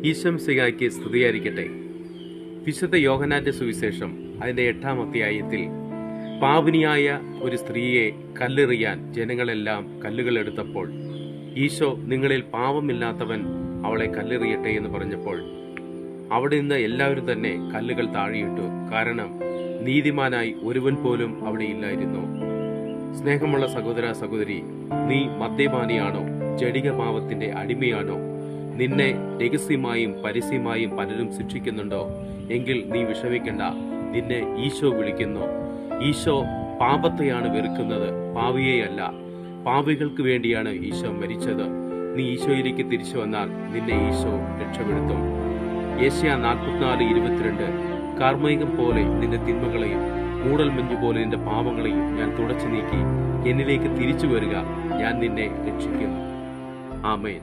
ഈശംസിഹായ്ക്ക് സ്തുതിയായിരിക്കട്ടെ. വിശുദ്ധ യോഹന്നാന്റെ സുവിശേഷം അതിന്റെ 8-ാം അധ്യായത്തിൽ പാപിനിയായ ഒരു സ്ത്രീയെ കല്ലെറിയാൻ ജനങ്ങളെല്ലാം കല്ലുകൾ എടുത്തപ്പോൾ ഈശോ നിങ്ങളിൽ പാപമില്ലാത്തവൻ അവളെ കല്ലെറിയട്ടെ എന്ന് പറഞ്ഞപ്പോൾ അവിടെ നിന്ന് എല്ലാവരും തന്നെ കല്ലുകൾ താഴെയിട്ടു. കാരണം നീതിമാനായി ഒരുവൻ പോലും അവിടെ ഇല്ലായിരുന്നു. സ്നേഹമുള്ള സഹോദര സഹോദരി, നീ മദ്യപാനിയാണോ? ജഡിക പാപത്തിന്റെ അടിമയാണോ? നിന്നെ രഹസ്യമായും പരസ്യമായും പലരും ശിക്ഷിക്കുന്നുണ്ടോ? എങ്കിൽ നീ വിഷമിക്കണ്ട. നിന്നെ ഈശോ വിളിക്കുന്നു. ഈശോ പാപത്തെയാണ് വെറുക്കുന്നത്, പാപിയെയല്ല. പാപികൾക്ക് വേണ്ടിയാണ് ഈശോ മരിച്ചത്. നീ ഈശോയിലേക്ക് തിരിച്ചു വന്നാൽ നിന്നെ ഈശോ രക്ഷപ്പെടുത്തും. യേശയ്യാ 44:22 കാർമേഘം പോലെ നിന്റെ തിന്മകളെയും മൂടൽമഞ്ഞ് പോലെ നിന്റെ പാപങ്ങളെയും ഞാൻ തുടച്ചു നീക്കി. എന്നിലേക്ക് തിരിച്ചു വരിക, ഞാൻ നിന്നെ രക്ഷിക്കും. ആമേൻ.